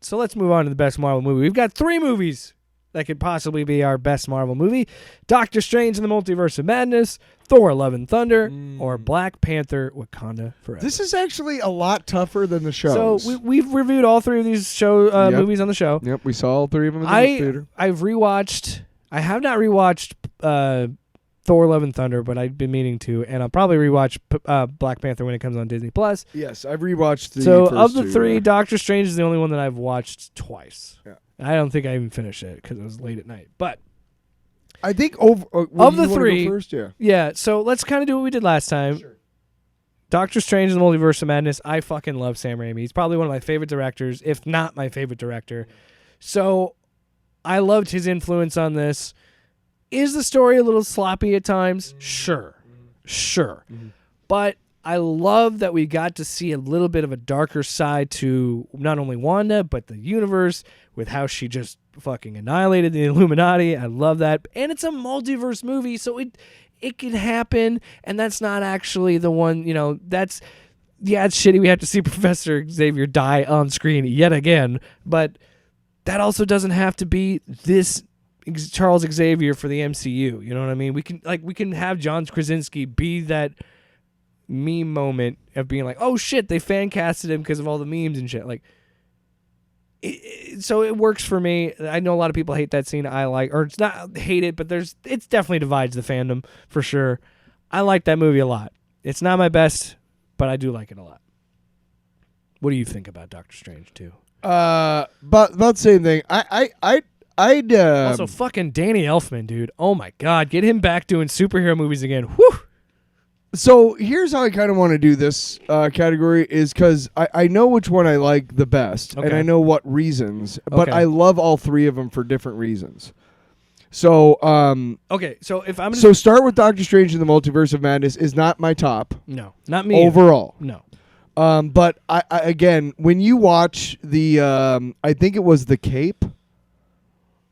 So let's move on to the best Marvel movie. We've got 3 movies that could possibly be our best Marvel movie. Doctor Strange in the Multiverse of Madness, Thor Love and Thunder, or Black Panther Wakanda Forever. This is actually a lot tougher than the shows. So we've reviewed all 3 of these movies on the show. Yep, we saw all 3 of them in the theater. I have not rewatched Thor Love and Thunder, but I've been meaning to, and I'll probably rewatch Black Panther when it comes on Disney+. Yes, I've rewatched the So first of the 2, 3, yeah. Doctor Strange is the only one that I've watched twice. Yeah. I don't think I even finished it because it was late at night. But I think of the 3, first, yeah. So let's kind of do what we did last time. Sure. Doctor Strange in the Multiverse of Madness. I fucking love Sam Raimi. He's probably one of my favorite directors, if not my favorite director. So I loved his influence on this. Is the story a little sloppy at times? Sure. But I love that we got to see a little bit of a darker side to not only Wanda, but the universe with how she just fucking annihilated the Illuminati. I love that. And it's a multiverse movie, so it can happen, and that's not actually the one, it's shitty we have to see Professor Xavier die on screen yet again, but that also doesn't have to be this Charles Xavier for the MCU. You know what I mean? We can have John Krasinski be that meme moment of being like, oh shit, they fan casted him because of all the memes and shit. So it works for me. I know a lot of people hate that scene. I like, or it's not hate it, but it definitely divides the fandom for sure. I like that movie a lot. It's not my best, but I do like it a lot. What do you think about Doctor Strange 2? But about the same thing. I'd also fucking Danny Elfman, dude. Oh my god, get him back doing superhero movies again. Whew. So here's how I kind of want to do this category is because I know which one I like the best, and I know what reasons, but I love all 3 of them for different reasons. So okay, so if I'm so start with Doctor Strange in the Multiverse of Madness is not my top. No, not me overall. No. But I again, when you watch the I think it was the Cape,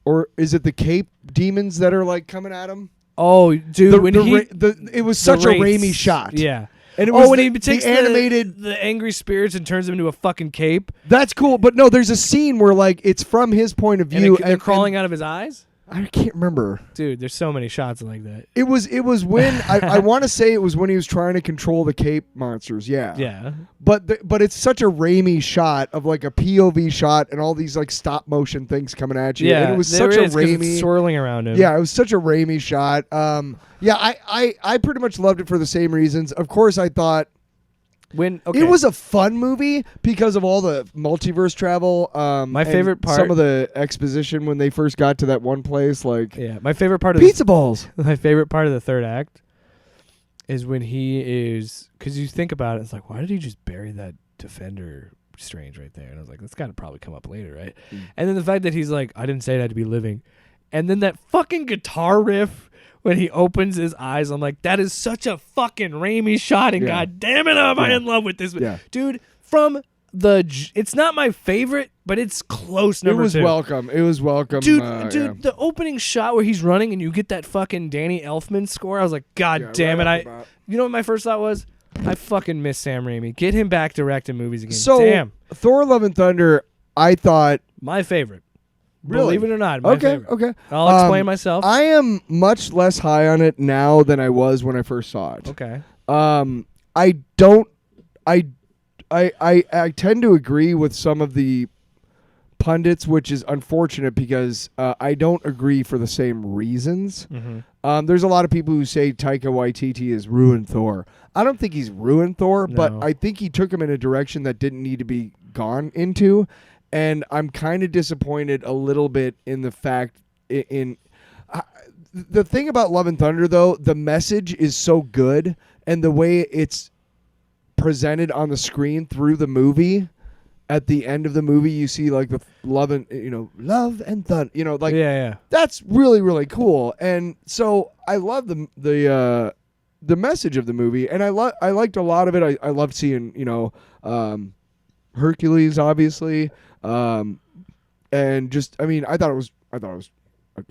or is it the Cape demons that are coming at him? Oh, dude, it was such a Raimi shot. Yeah. And it was when he takes the animated the angry spirits and turns them into a fucking cape. That's cool, but no, there's a scene where it's from his point of view, and they're crawling out of his eyes. I can't remember. Dude, there's so many shots like that. It was when I want to say it was when he was trying to control the Cape monsters. Yeah. Yeah. But it's such a Raimi shot of a POV shot and all these stop motion things coming at you. Yeah. And it was such a Raimi swirling around him. Yeah, it was such a Raimi shot. Yeah, I pretty much loved it for the same reasons. Of course, I thought it was a fun movie because of all the multiverse travel. My favorite part, some of the exposition when they first got to that one place, my favorite part of pizza balls. My favorite part of the third act is when he is, because you think about it, it's why did he just bury that Defender Strange right there? And I was like, that's got to probably come up later, right? And then the fact that he's like, I didn't say it had to be living, and then that fucking guitar riff. When he opens his eyes, I'm like, that is such a fucking Raimi shot, and god damn it, am I in love with this. Yeah. Dude, it's not my favorite, but it's close number 2. It was welcome. Dude, the opening shot where he's running and you get that fucking Danny Elfman score, I was like, god damn it. You know what my first thought was? I fucking miss Sam Raimi. Get him back directing movies again. So, damn. Thor Love and Thunder, I thought... My favorite. Really? Believe it or not, my favorite. Okay. I'll explain myself. I am much less high on it now than I was when I first saw it. Okay. I tend to agree with some of the pundits, which is unfortunate because I don't agree for the same reasons. Mm-hmm. There's a lot of people who say Taika Waititi has ruined Thor. I don't think he's ruined Thor, but I think he took him in a direction that didn't need to be gone into. And I'm kind of disappointed a little bit in the fact the thing about Love and Thunder, though, the message is so good, and the way it's presented on the screen through the movie. At the end of the movie, you see the love and thunder. That's really, really cool. And so I love the message of the movie, and I liked a lot of it. I loved seeing Hercules, obviously. And just, I thought it was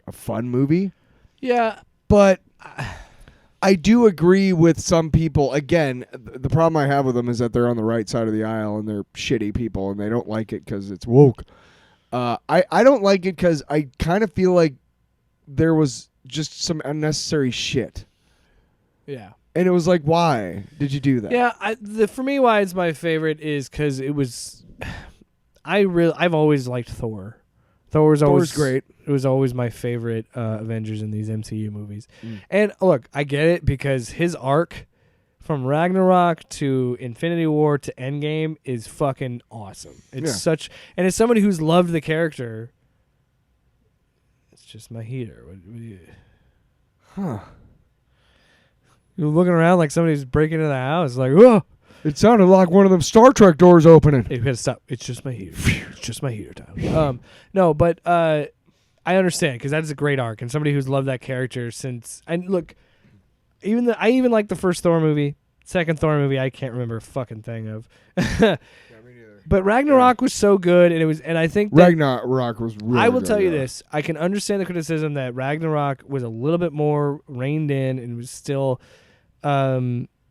a fun movie. Yeah. But I do agree with some people. Again, the problem I have with them is that they're on the right side of the aisle and they're shitty people and they don't like it because it's woke. I don't like it because I kind of feel like there was just some unnecessary shit. Yeah. And it was like, why did you do that? Yeah, for me, why it's my favorite is because it was. I've always liked Thor. Thor's great. It was always my favorite Avengers in these MCU movies. And look, I get it because his arc from Ragnarok to Infinity War to Endgame is fucking awesome. It's and as somebody who's loved the character, it's just my heater. Huh. You're looking around like somebody's breaking into the house. Like, whoa. It sounded like one of them Star Trek doors opening. Hey, we gotta stop. It's just my heater. It's just my heater, Tyler. No, but I understand because that is a great arc, and somebody who's loved that character since. And look, I even like the first Thor movie. Second Thor movie, I can't remember a fucking thing of. Yeah, me neither. But Ragnarok was so good, and I think that Ragnarok was really. I will good, tell you this: I can understand the criticism that Ragnarok was a little bit more reined in and was still.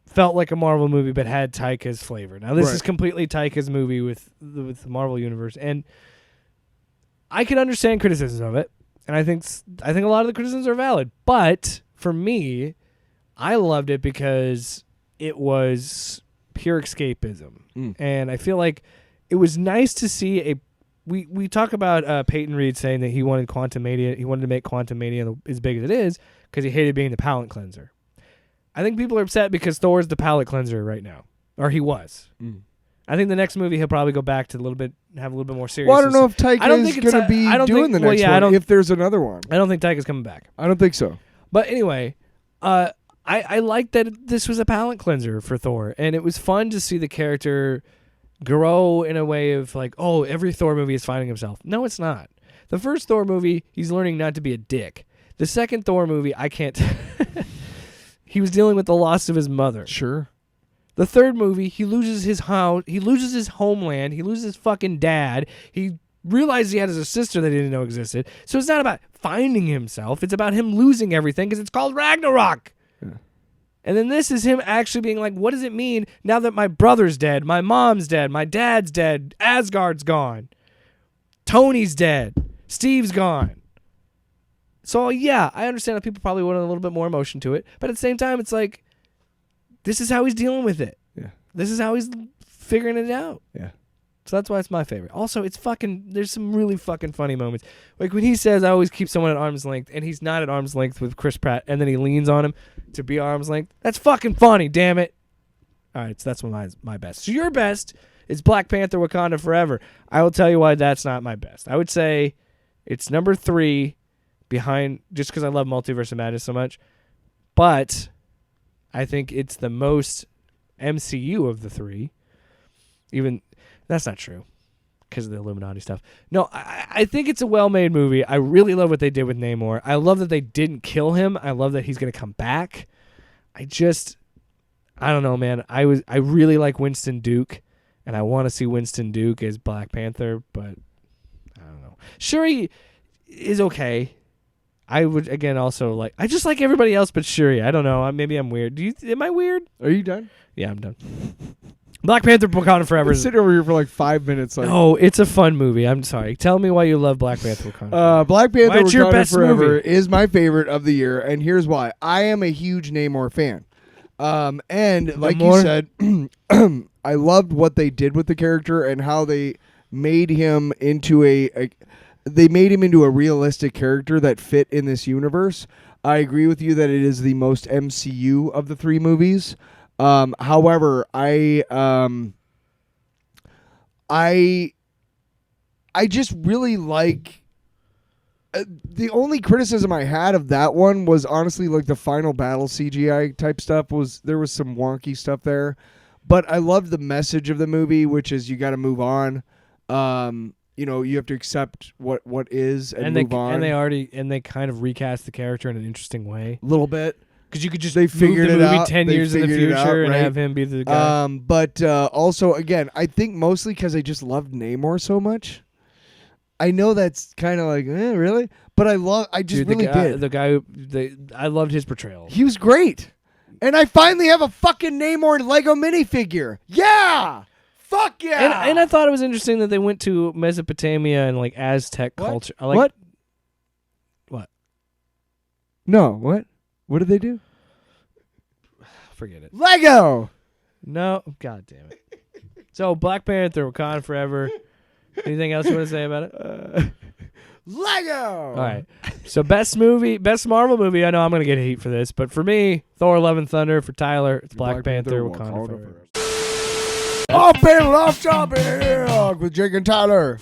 Felt like a Marvel movie, but had Taika's flavor. Now this is completely Taika's movie with the Marvel universe, and I can understand criticisms of it, and I think a lot of the criticisms are valid. But for me, I loved it because it was pure escapism, and I feel like it was nice to see We talk about Peyton Reed saying that he wanted Quantumania. He wanted to make Quantumania as big as it is because he hated being the palate cleanser. I think people are upset because Thor's the palate cleanser right now, or he was. I think the next movie he'll probably go back to have a little bit more serious. Well, I don't know if Taika is going to be doing the next one. If there's another one, I don't think Taika's coming back. I don't think so. But anyway, I liked that this was a palate cleanser for Thor, and it was fun to see the character grow in a way of like, oh, every Thor movie is finding himself. No, it's not. The first Thor movie, he's learning not to be a dick. The second Thor movie, I can't. He was dealing with the loss of his mother. Sure. The third movie, he loses his house, he loses his homeland, he loses his fucking dad. He realized he had a sister that he didn't know existed. So it's not about finding himself, it's about him losing everything because it's called Ragnarok. Yeah. And then this is him actually being like, what does it mean now that my brother's dead, my mom's dead, my dad's dead, Asgard's gone, Tony's dead, Steve's gone. So, yeah, I understand that people probably want a little bit more emotion to it. But at the same time, it's like, this is how he's dealing with it. Yeah. This is how he's figuring it out. Yeah. So that's why it's my favorite. Also, there's some really fucking funny moments. Like when he says, I always keep someone at arm's length, and he's not at arm's length with Chris Pratt, and then he leans on him to be arm's length. That's fucking funny, damn it. All right, so that's my best. So your best is Black Panther Wakanda Forever. I will tell you why that's not my best. I would say it's number 3. Behind, just because I love Multiverse of Madness so much, but I think it's the most MCU of the 3. Even that's not true because of the Illuminati stuff. No, I think it's a well-made movie. I really love what they did with Namor. I love that they didn't kill him. I love that he's going to come back. I don't know, man. I really like Winston Duke, and I want to see Winston Duke as Black Panther, but I don't know. Shuri is okay. I would, again, also like... I just like everybody else but Shuri. I don't know. Maybe I'm weird. Am I weird? Are you done? Yeah, I'm done. Black Panther Wakanda Forever. Sit over here for like 5 minutes. Like, no, it's a fun movie. I'm sorry. Tell me why you love Black Panther Wakanda. Black Panther Wakanda your best Forever movie? Is my favorite of the year, and here's why. I am a huge Namor fan. And like you said, I loved what they did with the character and how they made him into they made him into a realistic character that fit in this universe. I agree with you that it is the most MCU of the 3 movies. However, I just really like the only criticism I had of that one was honestly like the final battle CGI type stuff. There was some wonky stuff there, but I loved the message of the movie, which is you got to move on. You have to accept what is and move on. And they kind of recast the character in an interesting way. A little bit. Because you could just they figured move the movie it out. 10 years in the future and right? have him be the guy. But also, again, I think mostly because I just loved Namor so much. I know that's kind of like, really? But I just really did. The guy, I loved his portrayal. He was great. And I finally have a fucking Namor Lego minifigure. Yeah! Fuck yeah! And I thought it was interesting that they went to Mesopotamia and like Aztec culture. What? No, what? What did they do? Forget it. Lego! No, god damn it. So Black Panther, Wakanda Forever. Anything else you want to say about it? Lego! All right. So best Marvel movie. I know I'm going to get heat for this, but for me, Thor: Love and Thunder. For Tyler, it's Black Panther, Wakanda Forever. Off panel, off topic with Jake and Tyler.